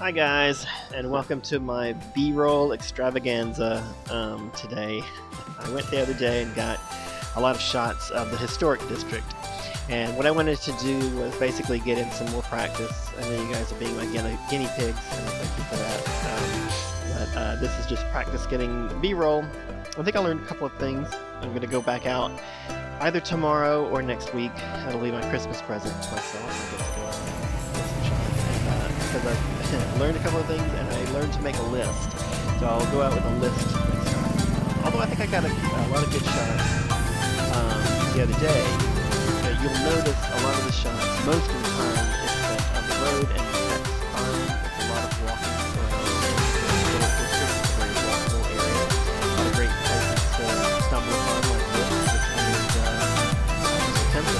Hi guys, and welcome to my B-roll extravaganza today. I went the other day and got a lot of shots of the historic district, and what I wanted to do was basically get in some more practice. I know you guys are being my guinea pigs, and thank you for that. But this is just practice getting B-roll. I think I learned a couple of things. I'm going to go back out either tomorrow or next week. That'll be my Christmas present to myself. I get to go out and get some shots. Because I've learned a couple of things, and I learned to make a list. So I'll go out with a list next time. Although I think I got a lot of good shots the other day. You'll notice a lot of the shots, most of the time, is spent on the road, and that's fine. It's a lot of walking around the little district. It's a very walkable area. A lot of great places to stumble upon like this. This temple.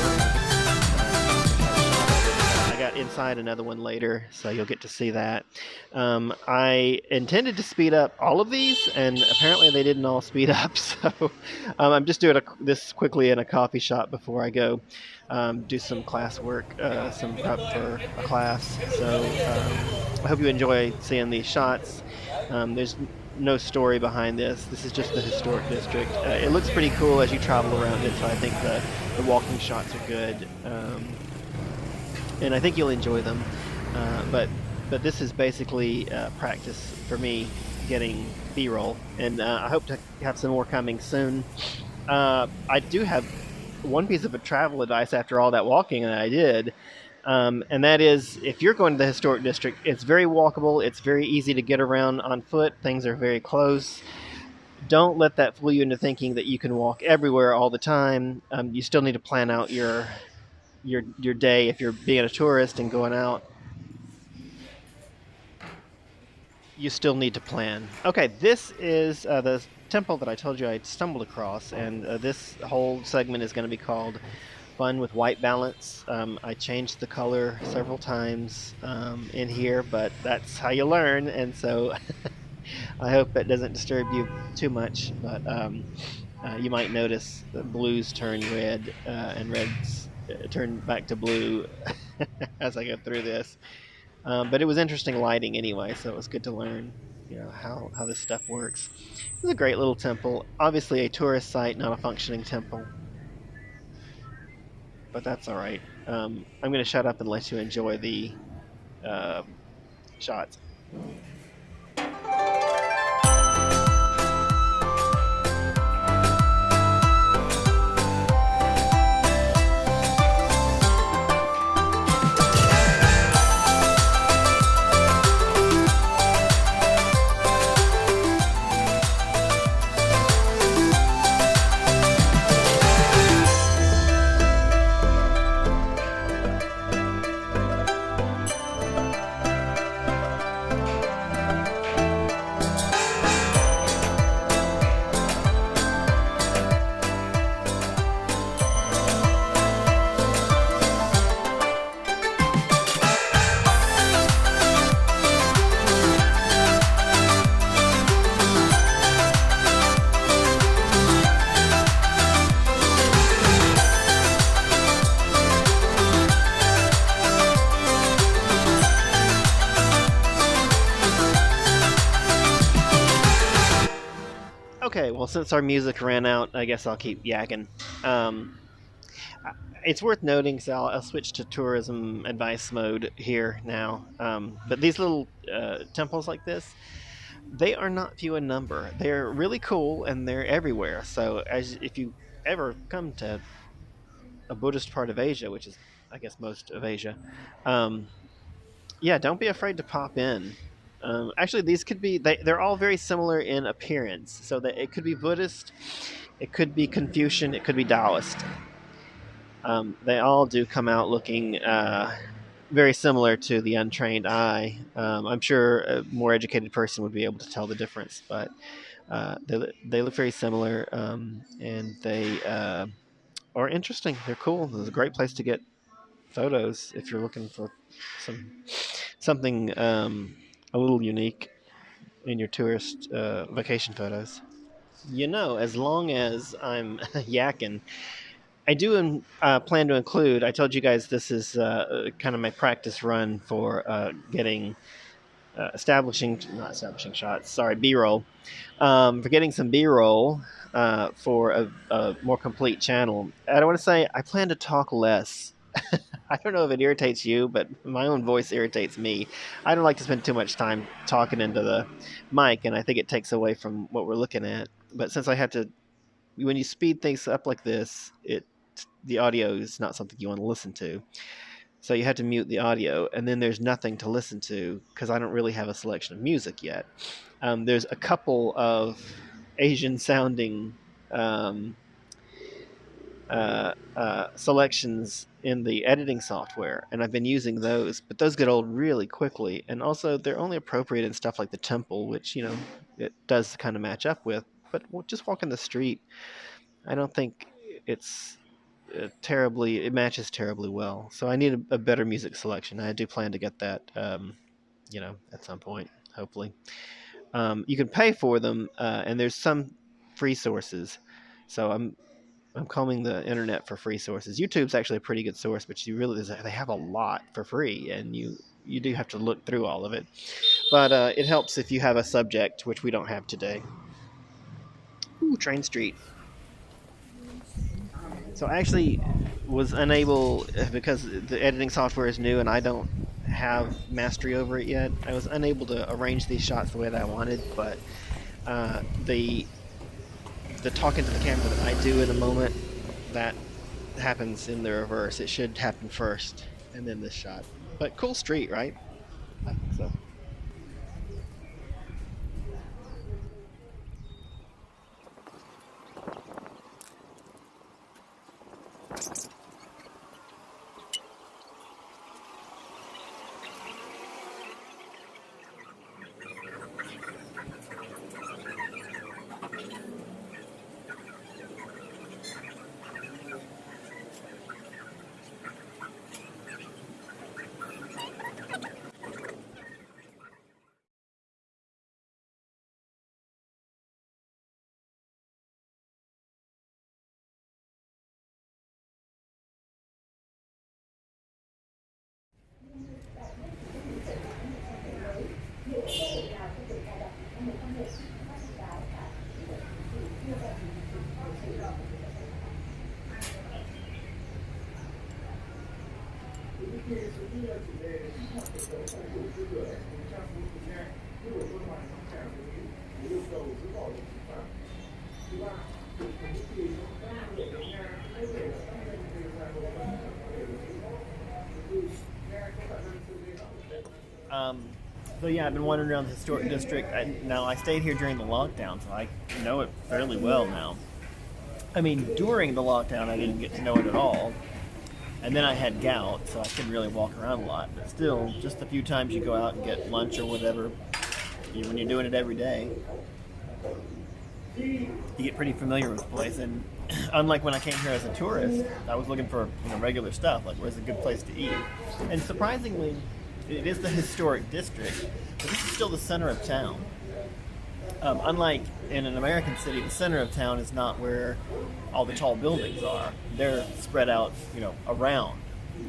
I got inside another one later, so you'll get to see that. I intended to speed up all of these, and apparently they didn't all speed up, so I'm just doing this quickly in a coffee shop before I go do some class work, some prep for a class. So I hope you enjoy seeing these shots. There's no story behind this. This is just the historic district. It looks pretty cool as you travel around it, so I think the walking shots are good. And I think you'll enjoy them. But this is basically practice for me getting B-roll, and I hope to have some more coming soon. I do have one piece of travel advice after all that walking that I did, and that is if you're going to the historic district, it's very walkable, it's very easy to get around on foot, things are very close. Don't let that fool you into thinking that you can walk everywhere all the time. You still need to plan out your day if you're being a tourist and going out. You still need to plan. Okay, this is the temple that I told you I stumbled across, and this whole segment is going to be called Fun with White Balance. I changed the color several times in here, but that's how you learn, and so I hope it doesn't disturb you too much, but you might notice the blues turn red and reds turn back to blue as I go through this. But it was interesting lighting anyway, so it was good to learn, how this stuff works. It's a great little temple. Obviously a tourist site, not a functioning temple. But that's all right. I'm going to shut up and let you enjoy the shots. Okay, well, since our music ran out, I guess I'll keep yakking. It's worth noting, so I'll switch to tourism advice mode here now. But these little temples like this, they are not few in number. They're really cool, and they're everywhere. So if you ever come to a Buddhist part of Asia, which is, I guess, most of Asia, um, yeah, don't be afraid to pop in. Actually, these could be, they're all very similar in appearance. So that it could be Buddhist, it could be Confucian, it could be Taoist. They all do come out looking very similar to the untrained eye. I'm sure a more educated person would be able to tell the difference, but they look very similar, and they are interesting. They're cool. It's a great place to get photos if you're looking for something a little unique in your tourist vacation photos. As long as I'm yakking, I do plan to include. I told you guys this is kind of my practice run for getting not establishing shots. Sorry, B-roll. For getting some B-roll for a more complete channel. I don't want to say I plan to talk less. I don't know if it irritates you, but my own voice irritates me. I don't like to spend too much time talking into the mic, and I think it takes away from what we're looking at. But since I have to, when you speed things up like this, the audio is not something you want to listen to. So you have to mute the audio, and then there's nothing to listen to because I don't really have a selection of music yet. There's a couple of Asian sounding selections in the editing software, and I've been using those, but those get old really quickly, and also they're only appropriate in stuff like the temple, which it does kind of match up with. But just walking the street, I don't think it's it matches terribly well. So I need a better music selection. I do plan to get that, at some point, hopefully. You can pay for them, and there's some free sources. So I'm combing the internet for free sources. YouTube's actually a pretty good source, but they have a lot for free, and you do have to look through all of it. But it helps if you have a subject, which we don't have today. Ooh, Train Street. So I actually was unable, because the editing software is new and I don't have mastery over it yet. I was unable to arrange these shots the way that I wanted, but the talking to the camera that I do in a moment, that happens in the reverse. It should happen first and then this shot. But cool street, right? I think so. So yeah, I've been wandering around the historic district. I stayed here during the lockdown, so I know it fairly well now. I mean, during the lockdown, I didn't get to know it at all. And then I had gout, so I couldn't really walk around a lot. But still, just a few times you go out and get lunch or whatever, when you're doing it every day, you get pretty familiar with the place. And unlike when I came here as a tourist, I was looking for regular stuff, like where's a good place to eat. And surprisingly, it is the historic district, but this is still the center of town. Unlike in an American city, the center of town is not where all the tall buildings are. They're spread out, around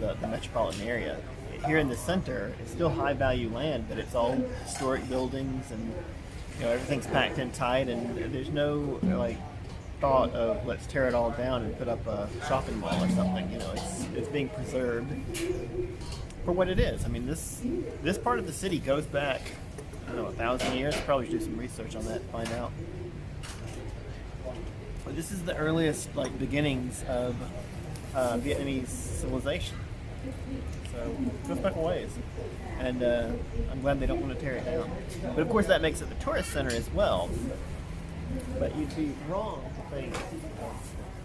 the metropolitan area. Here in the center, it's still high-value land, but it's all historic buildings, and everything's packed in tight, and there's no thought of let's tear it all down and put up a shopping mall or something. It's being preserved for what it is. I mean, this part of the city goes back, I don't know, 1,000 years. Probably should do some research on that to find out. But this is the earliest beginnings of Vietnamese civilization. So it goes back a ways, and I'm glad they don't want to tear it down. But of course, that makes it the tourist center as well. But you'd be wrong to think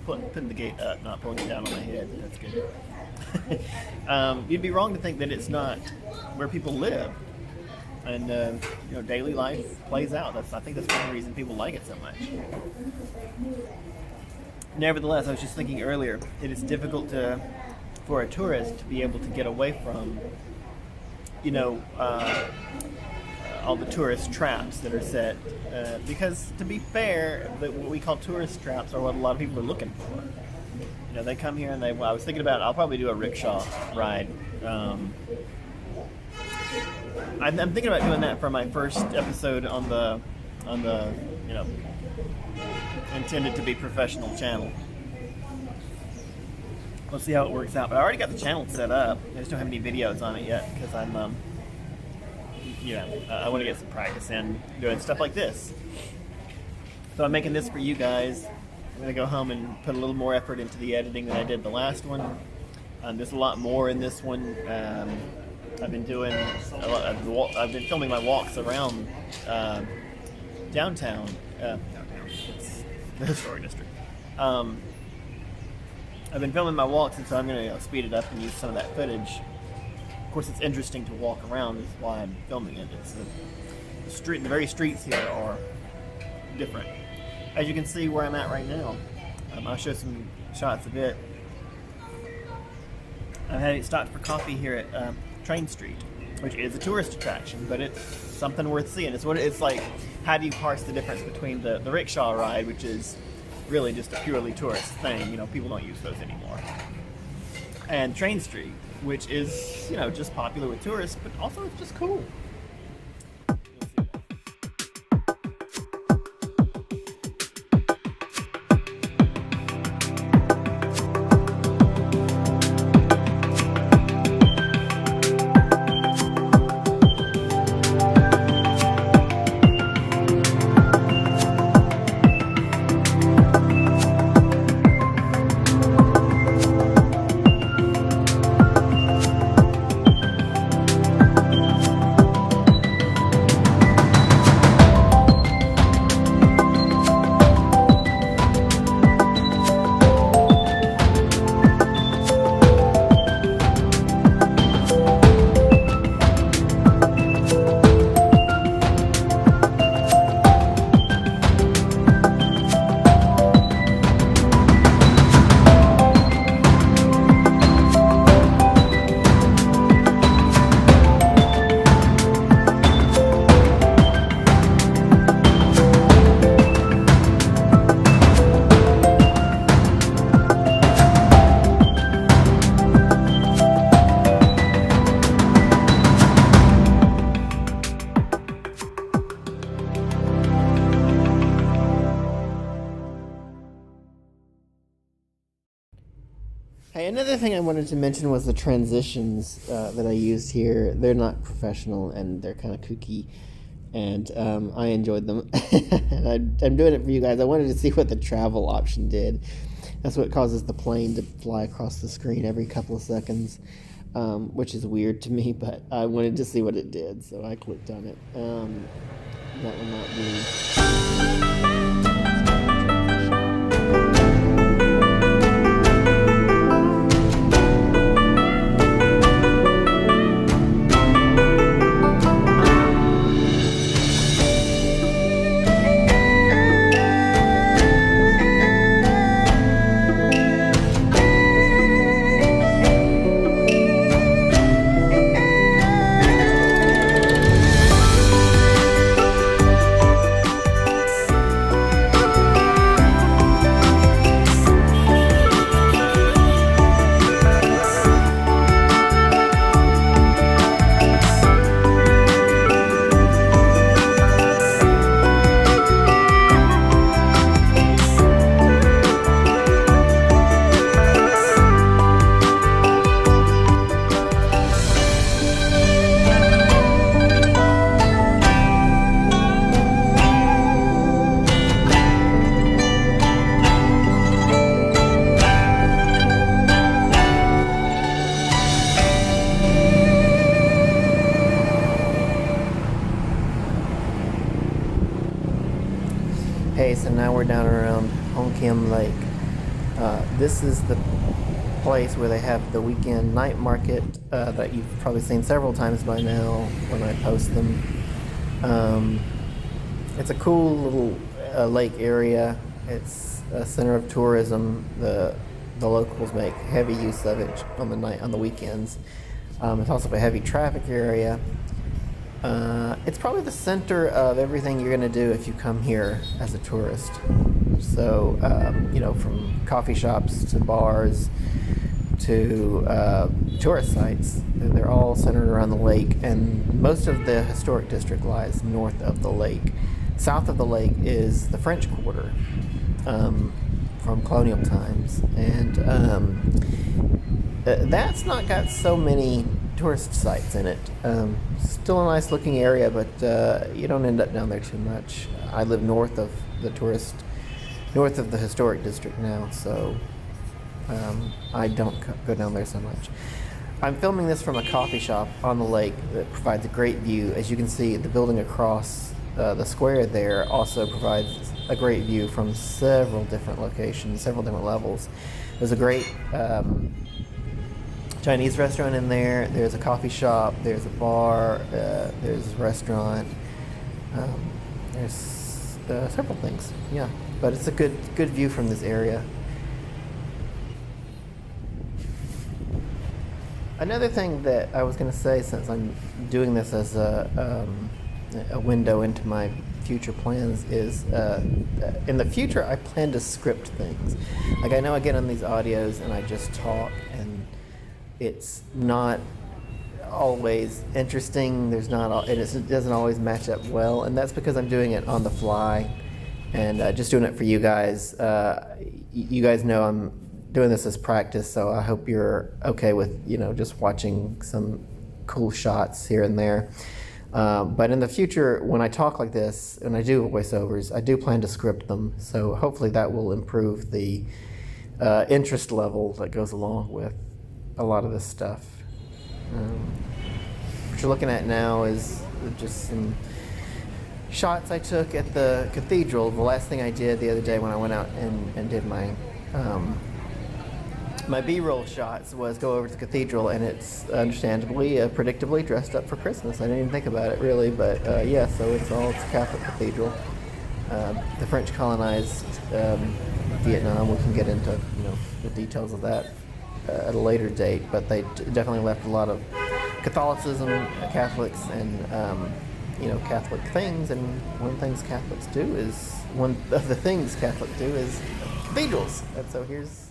putting the gate up, not pulling it down on my head. That's good. You'd be wrong to think that it's not where people live, and daily life plays out. I think that's one of the reasons people like it so much. Nevertheless, I was just thinking earlier, it is difficult for a tourist to be able to get away from, all the tourist traps that are set. Because, to be fair, what we call tourist traps are what a lot of people are looking for. They come here and I was thinking about, I'll probably do a rickshaw ride I'm thinking about doing that for my first episode on the intended to be professional channel. Let's see how it works out. But I already got the channel set up. I just don't have any videos on it yet because I'm I want to get some practice in doing stuff like this. So I'm making this for you guys. I'm gonna go home and put a little more effort into the editing than I did the last one. There's a lot more in this one. I've been doing a lot. I've been filming my walks around downtown. It's the historic district. I've been filming my walks, and so I'm going to speed it up and use some of that footage. Of course, it's interesting to walk around. Is why I'm filming it. It's the very streets here are different. As you can see where I'm at right now. I'll show some shots of it. I'm having stopped for coffee here at Train Street, which is a tourist attraction, but it's something worth seeing. It's like, how do you parse the difference between the rickshaw ride, which is really just a purely tourist thing, people don't use those anymore, and Train Street, which is, just popular with tourists, but also it's just cool. Hey, another thing I wanted to mention was the transitions that I used here. They're not professional and they're kind of kooky, and I enjoyed them. And I'm doing it for you guys. I wanted to see what the travel option did. That's what causes the plane to fly across the screen every couple of seconds, which is weird to me, but I wanted to see what it did, so I clicked on it. That will not be... Okay, so now we're down around Honkim Lake. This is the place where they have the weekend night market that you've probably seen several times by now when I post them. It's a cool little lake area. It's a center of tourism. The locals make heavy use of it on the weekends. It's also a heavy traffic area. It's probably the center of everything you're going to do if you come here as a tourist. So, from coffee shops to bars to to tourist sites. They're all centered around the lake, and most of the historic district lies north of the lake. South of the lake is the French Quarter from colonial times, and that's not got so many tourist sites in it. Still a nice looking area, but you don't end up down there too much. I live north of the historic district now, so I don't go down there so much. I'm filming this from a coffee shop on the lake that provides a great view. As you can see, the building across the square there also provides a great view from several different locations, several different levels. There's a great Chinese restaurant in there. There's a coffee shop. There's a bar. There's a restaurant. There's several things. Yeah, but it's a good view from this area. Another thing that I was going to say, since I'm doing this as a window into my future plans, is in the future I plan to script things. Like, I know I get on these audios and I just talk, and it's not always interesting. It doesn't always match up well, and that's because I'm doing it on the fly and just doing it for you guys. You guys know I'm doing this as practice, so I hope you're okay with just watching some cool shots here and there. But in the future, when I talk like this and I do voiceovers, I do plan to script them, so hopefully that will improve the interest level that goes along with a lot of this stuff. What you're looking at now is just some shots I took at the cathedral. The last thing I did the other day when I went out and did my BRoll shots was go over to the cathedral, and it's understandably, predictably dressed up for Christmas. I didn't even think about it really, but yeah, so it's a Catholic cathedral. The French colonized Vietnam. We can get into the details of that at a later date, but they definitely left a lot of Catholicism, Catholics, and Catholic things. And one of the things Catholics do is cathedrals. And so here's